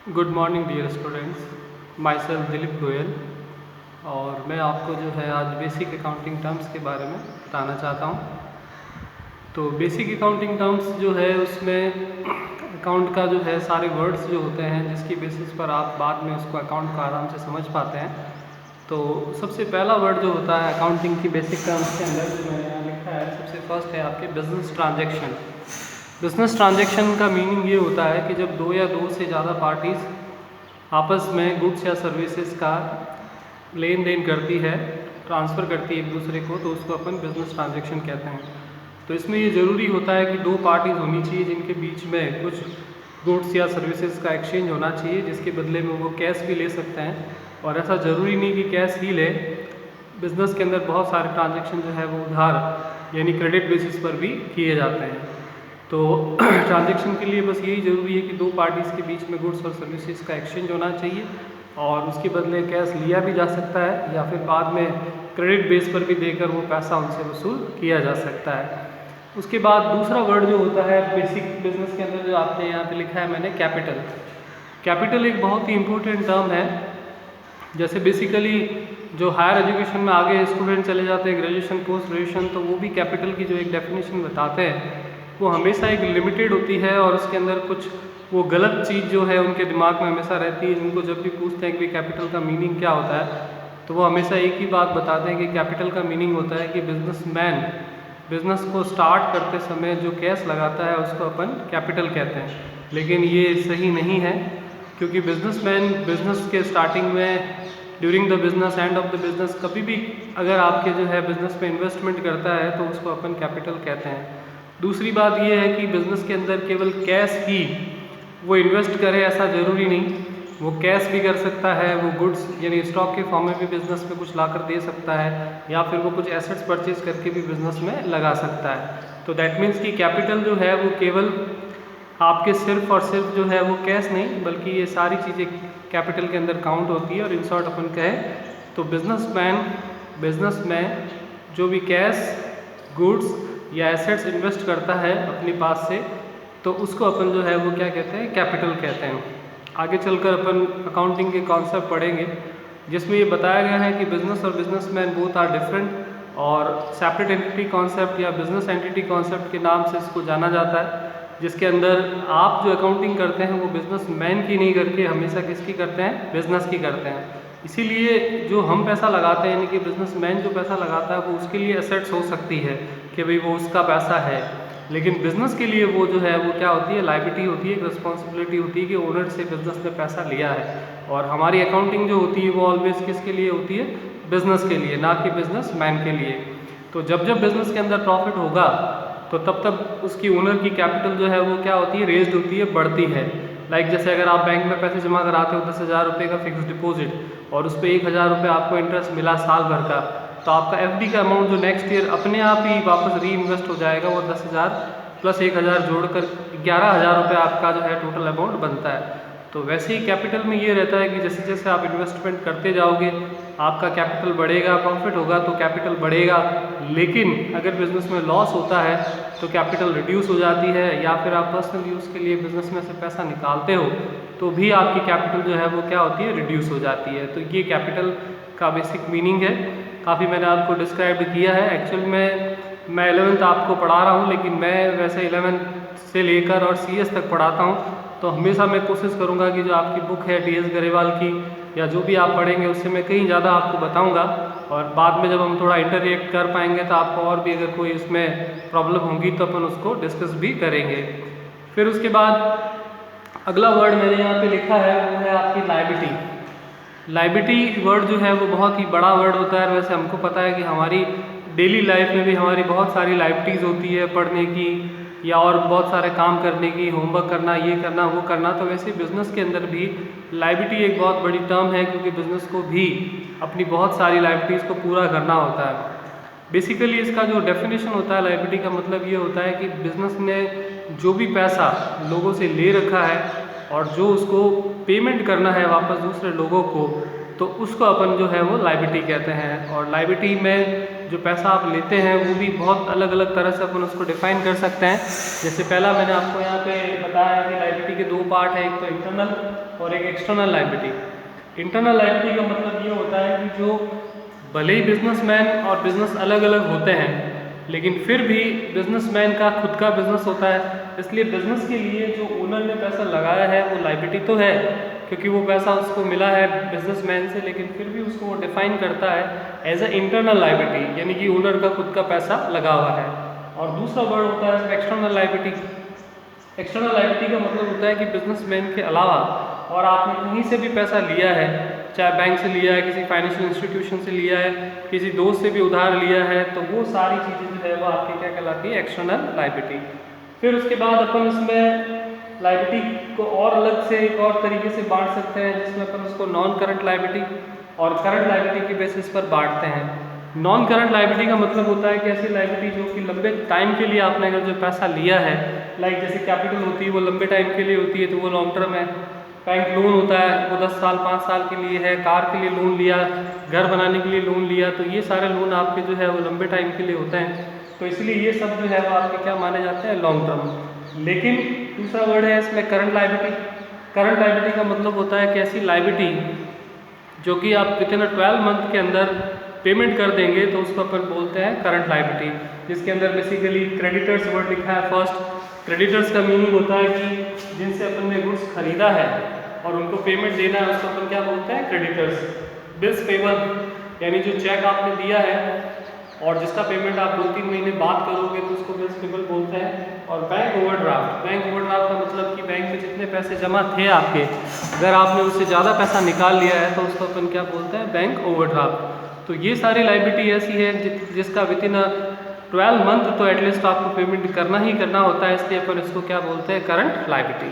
Good morning dear students. Myself Dilip Goyal और मैं आपको जो है आज बेसिक अकाउंटिंग टर्म्स के बारे में बताना चाहता हूँ। तो बेसिक अकाउंटिंग टर्म्स जो है उसमें अकाउंट का जो है सारे वर्ड्स जो होते हैं जिसकी बेसिस पर आप बाद में उसको अकाउंट को आराम से समझ पाते हैं। तो सबसे पहला वर्ड जो होता है अकाउंटिंग की बेसिक टर्म्स के अंदर जो मैंने यहाँ लिखा है, सबसे फर्स्ट है आपके बिजनेस ट्रांजैक्शन। बिजनेस ट्रांजैक्शन का मीनिंग ये होता है कि जब दो या दो से ज़्यादा पार्टीज़ आपस में गुड्स या सर्विसेज का लेन देन करती है, ट्रांसफ़र करती है एक दूसरे को, तो उसको अपन बिजनेस ट्रांजैक्शन कहते हैं। तो इसमें ये ज़रूरी होता है कि दो पार्टीज़ होनी चाहिए जिनके बीच में कुछ गुड्स या सर्विसेज का एक्सचेंज होना चाहिए, जिसके बदले में वो कैश भी ले सकते हैं। और ऐसा ज़रूरी नहीं कि कैश ही ले, बिज़नेस के अंदर बहुत सारे ट्रांजैक्शन जो है वो उधार यानी क्रेडिट बेसिस पर भी किए जाते हैं। तो ट्रांजैक्शन के लिए बस यही ज़रूरी है कि दो पार्टीज़ के बीच में गुड्स और सर्विसेज का एक्सचेंज होना चाहिए और उसके बदले कैश लिया भी जा सकता है या फिर बाद में क्रेडिट बेस पर भी देकर वो पैसा उनसे वसूल किया जा सकता है। उसके बाद दूसरा वर्ड जो होता है बेसिक बिजनेस के अंदर जो आपने यहाँ पे लिखा है मैंने, कैपिटल। कैपिटल एक बहुत ही इम्पोर्टेंट टर्म है। जैसे बेसिकली जो हायर एजुकेशन में आगे स्टूडेंट चले जाते हैं, ग्रेजुएशन पोस्ट ग्रेजुएशन, तो वो भी कैपिटल की जो एक डेफिनेशन बताते हैं वो हमेशा एक लिमिटेड होती है और उसके अंदर कुछ वो गलत चीज़ जो है उनके दिमाग में हमेशा रहती है। जिनको जब भी पूछते हैं कि कैपिटल का मीनिंग क्या होता है तो वो हमेशा एक ही बात बताते हैं कि कैपिटल का मीनिंग होता है कि बिजनेसमैन बिजनेस को स्टार्ट करते समय जो कैश लगाता है उसको अपन कैपिटल कहते हैं। लेकिन ये सही नहीं है, क्योंकि बिजनेसमैन बिजनेस के स्टार्टिंग में, during the business, end of the business, कभी भी अगर आपके जो है बिजनेस में इन्वेस्टमेंट करता है तो उसको अपन कैपिटल कहते हैं। दूसरी बात यह है कि बिज़नेस के अंदर केवल कैश ही वो इन्वेस्ट करे ऐसा ज़रूरी नहीं, वो कैश भी कर सकता है, वो गुड्स यानी स्टॉक के फॉर्म में भी बिज़नेस में कुछ ला कर दे सकता है या फिर वो कुछ एसेट्स परचेज करके भी बिज़नेस में लगा सकता है। तो दैट मीन्स कि कैपिटल जो है वो केवल आपके सिर्फ और सिर्फ जो है वो कैश नहीं, बल्कि ये सारी चीज़ें कैपिटल के अंदर काउंट होती है। और इन शॉर्ट अपन कहें तो बिजनेस में जो भी कैश, गुड्स या एसेट्स इन्वेस्ट करता है अपने पास से, तो उसको अपन जो है वो क्या कहते हैं, कैपिटल कहते हैं। आगे चलकर अपन अकाउंटिंग के कॉन्सेप्ट पढ़ेंगे जिसमें ये बताया गया है कि बिजनेस और बिजनेसमैन बोथ आर डिफरेंट, और सेपरेट एंटिटी कॉन्सेप्ट या बिजनेस एंटिटी कॉन्सेप्ट के नाम से इसको जाना जाता है, जिसके अंदर आप जो अकाउंटिंग करते हैं वो बिजनेसमैन की नहीं करके हमेशा किसकी करते हैं, बिजनेस की करते हैं। इसीलिए जो हम पैसा लगाते हैं यानी कि बिजनेसमैन जो पैसा लगाता है वो उसके लिए एसेट्स हो सकती है कि भाई वो उसका पैसा है, लेकिन बिजनेस के लिए वो जो है वो क्या होती है, लायबिलिटी होती है, एक रिस्पॉन्सिबिलिटी होती है कि ओनर से बिजनेस ने पैसा लिया है। और हमारी अकाउंटिंग जो होती है वो ऑलवेज किसके लिए होती है, बिजनेस के लिए, ना कि बिजनेसमैन के लिए। तो जब जब बिजनेस के अंदर प्रॉफिट होगा तो तब तब उसकी ओनर की कैपिटल जो है वो क्या होती है, रेज्ड होती है, बढ़ती है। लाइक जैसे अगर आप बैंक में पैसे जमा कराते हो 10,000 रुपये का फिक्स डिपॉजिट और उस पर 1,000 रुपये आपको इंटरेस्ट मिला साल भर का, तो आपका एफडी का अमाउंट जो नेक्स्ट ईयर अपने आप ही वापस री इन्वेस्ट हो जाएगा। वो 10,000 प्लस 1,000 जोड़कर 11,000 रुपये आपका जो है टोटल अमाउंट बनता है। तो वैसे ही कैपिटल में ये रहता है कि जैसे जैसे आप इन्वेस्टमेंट करते जाओगे आपका कैपिटल बढ़ेगा, प्रॉफिट होगा तो कैपिटल बढ़ेगा। लेकिन अगर बिजनेस में लॉस होता है तो कैपिटल रिड्यूस हो जाती है, या फिर आप पर्सनल यूज़ के लिए बिजनेस में से पैसा निकालते हो तो भी आपकी कैपिटल जो है वो क्या होती है, रिड्यूस हो जाती है। तो ये कैपिटल का बेसिक मीनिंग है। काफ़ी मैंने आपको डिस्क्राइब किया है। एक्चुअल में मैं 11th आपको पढ़ा रहा हूँ, लेकिन मैं वैसे 11th से लेकर और CS तक पढ़ाता हूँ, तो हमेशा मैं कोशिश करूँगा कि जो आपकी बुक है DS गरेवाल की या जो भी आप पढ़ेंगे उससे मैं कहीं ज़्यादा आपको बताऊँगा, और बाद में जब हम थोड़ा इंटरेक्ट कर पाएंगे तो आपको और भी अगर कोई इसमें प्रॉब्लम होगी तो अपन उसको डिस्कस भी करेंगे। फिर उसके बाद अगला वर्ड मैंने यहाँ पे लिखा है वो है आपकी लायबिलिटी। लायबिलिटी वर्ड जो है वो बहुत ही बड़ा वर्ड होता है। वैसे हमको पता है कि हमारी डेली लाइफ में भी हमारी बहुत सारी लायबिलिटीज़ होती है, पढ़ने की या और बहुत सारे काम करने की, होमवर्क करना, ये करना, वो करना। तो वैसे बिज़नेस के अंदर भी लायबिलिटी एक बहुत बड़ी टर्म है, क्योंकि बिज़नेस को भी अपनी बहुत सारी लायबिलिटीज़ को पूरा करना होता है। बेसिकली इसका जो डेफिनेशन होता है लायबिलिटी का, मतलब ये होता है कि बिज़नेस ने जो भी पैसा लोगों से ले रखा है और जो उसको पेमेंट करना है वापस दूसरे लोगों को, तो उसको अपन जो है वो लायबिलिटी कहते हैं। और लायबिलिटी में जो पैसा आप लेते हैं वो भी बहुत अलग अलग तरह से अपन उसको डिफाइन कर सकते हैं। जैसे पहला मैंने आपको यहाँ पे बताया कि लायबिलिटी के दो पार्ट है, एक तो इंटरनल और एक एक्सटर्नल लायबिलिटी। इंटरनल लायबिलिटी का मतलब ये होता है कि जो भले ही बिजनेसमैन और बिजनेस अलग अलग होते हैं, लेकिन फिर भी बिजनेसमैन का खुद का बिजनेस होता है, इसलिए बिजनेस के लिए जो ओनर ने पैसा लगाया है वो लायबिलिटी तो है, क्योंकि वो पैसा उसको मिला है बिजनेसमैन से, लेकिन फिर भी उसको वो डिफाइन करता है एज ए इंटरनल लायबिलिटी, यानी कि ओनर का खुद का पैसा लगा हुआ है। और दूसरा वर्ड होता है इसमें एक्सटर्नल लायबिलिटी। एक्सटर्नल लायबिलिटी का मतलब होता है कि बिजनेसमैन के अलावा और आपने कहीं से भी पैसा लिया है, चाहे बैंक से लिया है, किसी फाइनेंशियल इंस्टीट्यूशन से लिया है, किसी दोस्त से भी उधार लिया है, तो वो सारी चीज़ें जो है वो आपकी क्या कहलाती है, एक्सटर्नल लायबिलिटी। फिर उसके बाद अपन इसमें लायबिलिटी को और अलग से एक और तरीके से बांट सकते हैं, जिसमें अपन उसको नॉन करंट लायबिलिटी और करंट लायबिलिटी के बेसिस पर बांटते हैं। नॉन करंट लायबिलिटी का मतलब होता है कि ऐसी लायबिलिटी जो कि लंबे टाइम के लिए आपने अगर जो पैसा लिया है, लाइक जैसे कैपिटल होती है वो लंबे टाइम के लिए होती है तो वो लॉन्ग टर्म है। बैंक लोन होता है वो 10 साल 5 साल के लिए है, कार के लिए लोन लिया, घर बनाने के लिए लोन लिया, तो ये सारे लोन आपके जो है वो लंबे टाइम के लिए होते हैं, तो इसलिए ये सब जो है वो आपके क्या माने जाते हैं, लॉन्ग टर्म। लेकिन दूसरा वर्ड है इसमें करंट लायबिलिटी। करंट लायबिलिटी का मतलब होता है कि ऐसी लायबिलिटी जो कि आप विद इन 12 मंथ के अंदर पेमेंट कर देंगे तो उसको अपन बोलते हैं करंट लायबिलिटी, जिसके अंदर बेसिकली क्रेडिटर्स वर्ड लिखा है फर्स्ट। क्रेडिटर्स का मीनिंग होता है कि जिनसे अपन ने गुड्स खरीदा है और उनको पेमेंट देना है, उसको अपन क्या बोलते हैं, क्रेडिटर्स। बिल्स पेबल यानी जो चेक आपने दिया है और जिसका पेमेंट आप 2-3 महीने बाद करोगे तो उसको बिल्स पेबल बोलते हैं। और बैंक ओवरड्राफ्ट। बैंक ओवरड्राफ्ट का मतलब कि बैंक में जितने पैसे जमा थे आपके, अगर आपने उससे ज़्यादा पैसा निकाल लिया है तो उसको अपन क्या बोलते हैं, बैंक ओवरड्राफ्ट। तो ये सारी लायबिलिटी ऐसी है जिसका विद इन 12 मंथ तो एटलीस्ट आपको पेमेंट करना ही करना होता है, इसलिए अपन इसको क्या बोलते हैं, करंट लायबिलिटी।